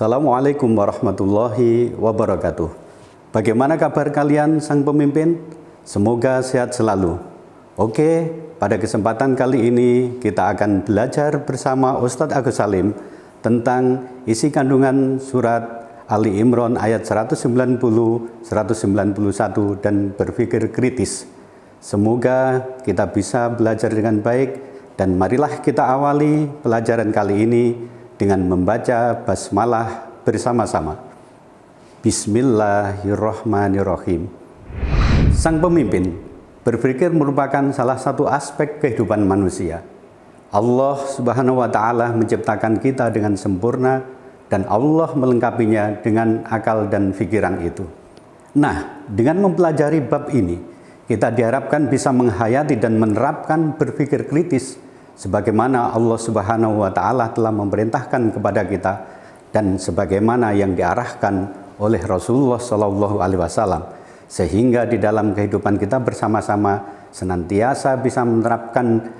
Assalamualaikum warahmatullahi wabarakatuh. Bagaimana kabar kalian sang pemimpin? Semoga sehat selalu. Oke, pada kesempatan kali ini kita akan belajar bersama Ustadz Agus Salim tentang isi kandungan surat Ali Imran ayat 190, 191 dan berpikir kritis. Semoga kita bisa belajar dengan baik dan marilah kita awali pelajaran kali ini dengan membaca basmalah bersama-sama. Bismillahirrahmanirrahim. Sang pemimpin berpikir merupakan salah satu aspek kehidupan manusia. Allah Subhanahu wa Ta'ala menciptakan kita dengan sempurna dan Allah melengkapinya dengan akal dan pikiran itu. Nah, dengan mempelajari bab ini, kita diharapkan bisa menghayati dan menerapkan berpikir kritis sebagaimana Allah Subhanahu wa Ta'ala telah memerintahkan kepada kita dan sebagaimana yang diarahkan oleh Rasulullah Shallallahu Alaihi Wasallam, sehingga di dalam kehidupan kita bersama-sama senantiasa bisa menerapkan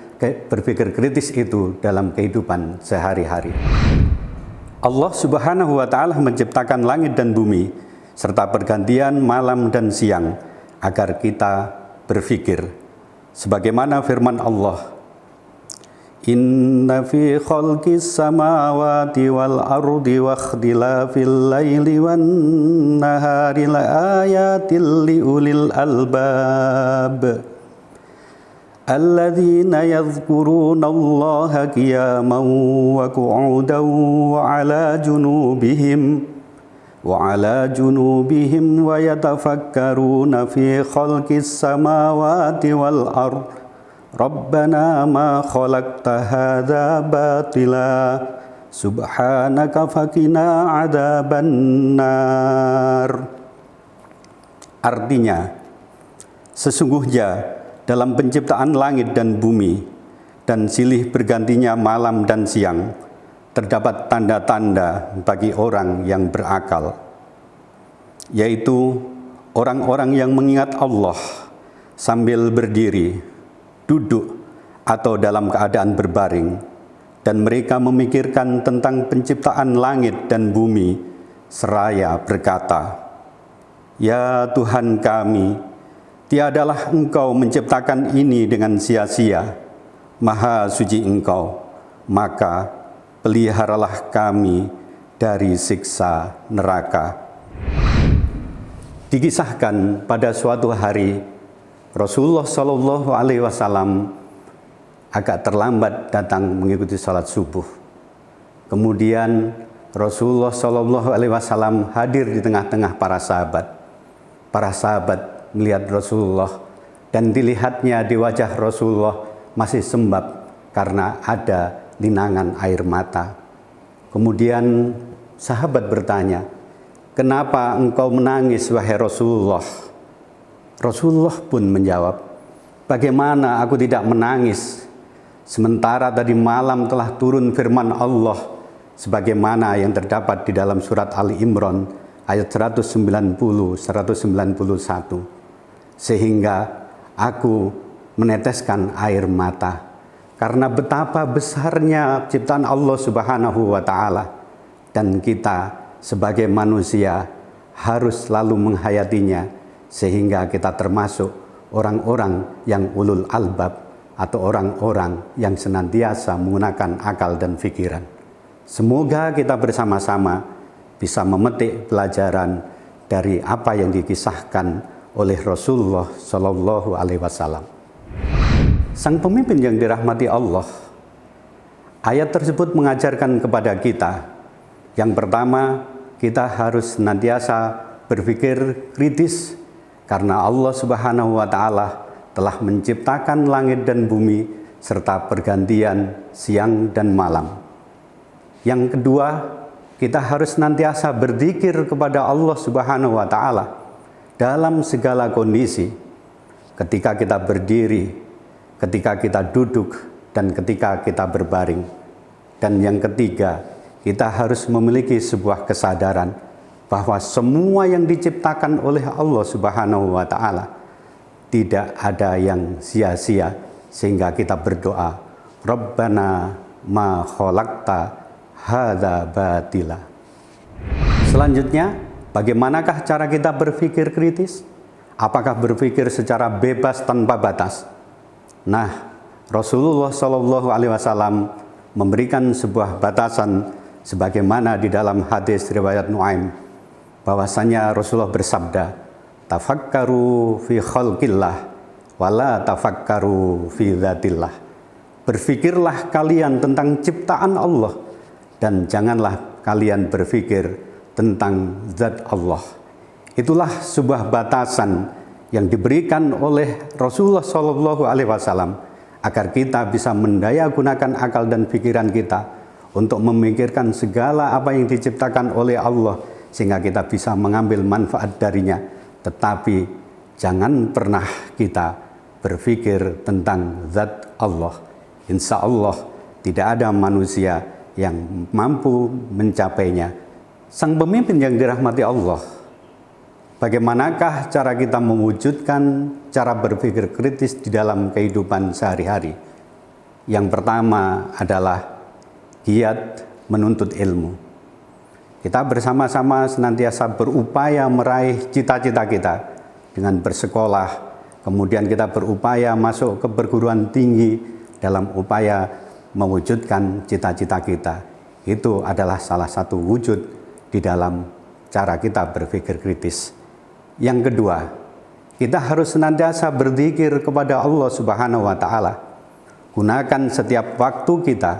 berpikir kritis itu dalam kehidupan sehari-hari. Allah Subhanahu wa Ta'ala menciptakan langit dan bumi serta pergantian malam dan siang agar kita berpikir sebagaimana firman Allah, Inna fi khalqis samawati wal ardi wa ikhtilafil laili wan nahari la ayatil liulil albab alladzina yadhkuruna Allaha qiyaman wa qu'udan wa 'ala junubihim wa yatafakkaruna fi khalqis samawati wal ardi Rabbana ma khalaqta hadza batila subhanaka faqina adzabannar. Artinya, sesungguhnya dalam penciptaan langit dan bumi dan silih bergantinya malam dan siang terdapat tanda-tanda bagi orang yang berakal, yaitu orang-orang yang mengingat Allah sambil berdiri, duduk, atau dalam keadaan berbaring, dan mereka memikirkan tentang penciptaan langit dan bumi seraya berkata, Ya Tuhan kami, tiadalah Engkau menciptakan ini dengan sia-sia, Maha suci Engkau, maka peliharalah kami dari siksa neraka. Dikisahkan pada suatu hari Rasulullah Shallallahu Alaihi Wasallam agak terlambat datang mengikuti salat subuh. Kemudian Rasulullah Shallallahu Alaihi Wasallam hadir di tengah-tengah para sahabat. Para sahabat melihat Rasulullah dan dilihatnya di wajah Rasulullah masih sembab karena ada linangan air mata. Kemudian sahabat bertanya, "Kenapa engkau menangis wahai Rasulullah?" Rasulullah pun menjawab, bagaimana aku tidak menangis, sementara tadi malam telah turun firman Allah, sebagaimana yang terdapat di dalam surat Ali Imran ayat 190-191, sehingga aku meneteskan air mata, karena betapa besarnya ciptaan Allah Subhanahu wa Ta'ala, dan kita sebagai manusia harus selalu menghayatinya, sehingga kita termasuk orang-orang yang ulul albab atau orang-orang yang senantiasa menggunakan akal dan pikiran. Semoga kita bersama-sama bisa memetik pelajaran dari apa yang dikisahkan oleh Rasulullah Shallallahu Alaihi Wasallam. Sang pemimpin yang dirahmati Allah, ayat tersebut mengajarkan kepada kita, yang pertama, kita harus senantiasa berpikir kritis, karena Allah Subhanahu wa Ta'ala telah menciptakan langit dan bumi serta pergantian siang dan malam. Yang kedua, kita harus senantiasa berzikir kepada Allah Subhanahu wa Ta'ala dalam segala kondisi, ketika kita berdiri, ketika kita duduk, dan ketika kita berbaring. Dan yang ketiga, kita harus memiliki sebuah kesadaran bahwa semua yang diciptakan oleh Allah Subhanahu wa Ta'ala tidak ada yang sia-sia, sehingga kita berdoa, Rabbana ma khalaqta hadza batila. Selanjutnya, bagaimanakah cara kita berpikir kritis? Apakah berpikir secara bebas tanpa batas? Nah, Rasulullah SAW memberikan sebuah batasan sebagaimana di dalam hadis riwayat Nuaim, bahwasanya Rasulullah bersabda, "Tafakkaru fi khalqillah wala tafakkaru fi dzatillah." Berfikirlah kalian tentang ciptaan Allah dan janganlah kalian berfikir tentang zat Allah. Itulah sebuah batasan yang diberikan oleh Rasulullah SAW agar kita bisa mendaya gunakan akal dan pikiran kita untuk memikirkan segala apa yang diciptakan oleh Allah sehingga kita bisa mengambil manfaat darinya. Tetapi jangan pernah kita berpikir tentang zat Allah. Insya Allah tidak ada manusia yang mampu mencapainya. Sang pemimpin yang dirahmati Allah, bagaimanakah cara kita mewujudkan cara berpikir kritis di dalam kehidupan sehari-hari? Yang pertama adalah giat menuntut ilmu. Kita bersama-sama senantiasa berupaya meraih cita-cita kita dengan bersekolah, kemudian kita berupaya masuk ke perguruan tinggi dalam upaya mewujudkan cita-cita kita. Itu adalah salah satu wujud di dalam cara kita berpikir kritis. Yang kedua, kita harus senantiasa berzikir kepada Allah Subhanahu wa Ta'ala. Gunakan setiap waktu kita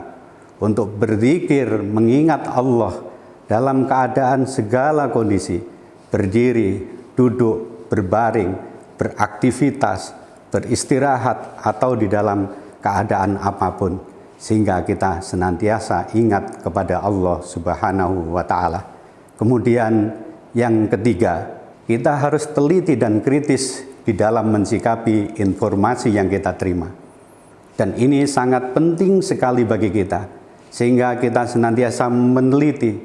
untuk berzikir, mengingat Allah dalam keadaan segala kondisi, berdiri, duduk, berbaring, beraktivitas, beristirahat, atau di dalam keadaan apapun, sehingga kita senantiasa ingat kepada Allah Subhanahu wa Ta'ala. Kemudian yang ketiga, kita harus teliti dan kritis di dalam mensikapi informasi yang kita terima. Dan ini sangat penting sekali bagi kita, sehingga kita senantiasa meneliti,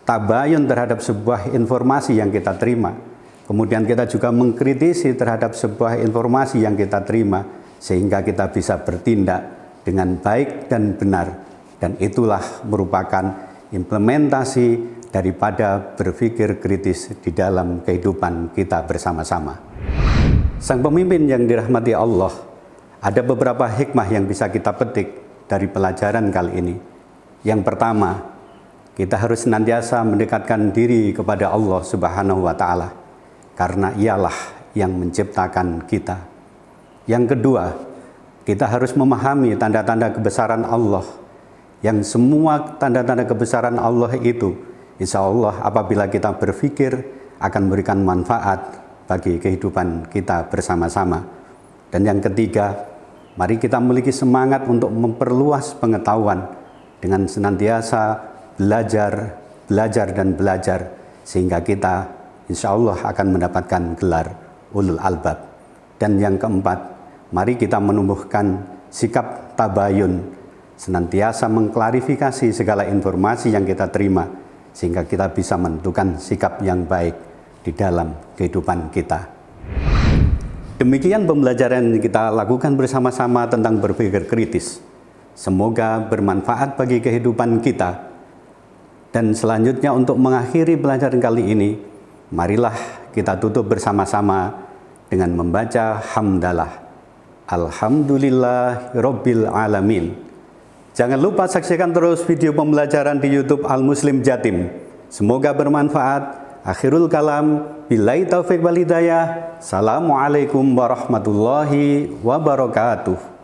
tabayun terhadap sebuah informasi yang kita terima. Kemudian kita juga mengkritisi terhadap sebuah informasi yang kita terima, sehingga kita bisa bertindak dengan baik dan benar. Dan itulah merupakan implementasi daripada berpikir kritis di dalam kehidupan kita bersama-sama. Sang pemimpin yang dirahmati Allah, ada beberapa hikmah yang bisa kita petik dari pelajaran kali ini. Yang pertama, kita harus senantiasa mendekatkan diri kepada Allah Subhanahu wa Ta'ala, karena Ialah yang menciptakan kita. Yang kedua, kita harus memahami tanda-tanda kebesaran Allah, yang semua tanda-tanda kebesaran Allah itu insya Allah apabila kita berpikir akan memberikan manfaat bagi kehidupan kita bersama-sama. Dan yang ketiga, mari kita memiliki semangat untuk memperluas pengetahuan dengan senantiasa belajar dan belajar, sehingga kita insya Allah akan mendapatkan gelar ulul albab. Dan yang keempat, mari kita menumbuhkan sikap tabayun, senantiasa mengklarifikasi segala informasi yang kita terima, sehingga kita bisa menentukan sikap yang baik di dalam kehidupan kita. Demikian pembelajaran yang kita lakukan bersama-sama tentang berpikir kritis. Semoga bermanfaat bagi kehidupan kita. Dan selanjutnya untuk mengakhiri pelajaran kali ini, marilah kita tutup bersama-sama dengan membaca hamdalah. Alhamdulillahirabbil alamin. Jangan lupa saksikan terus video pembelajaran di YouTube Al Muslim Jatim. Semoga bermanfaat. Akhirul kalam, billahi taufiq wal hidayah. Assalamualaikum warahmatullahi wabarakatuh.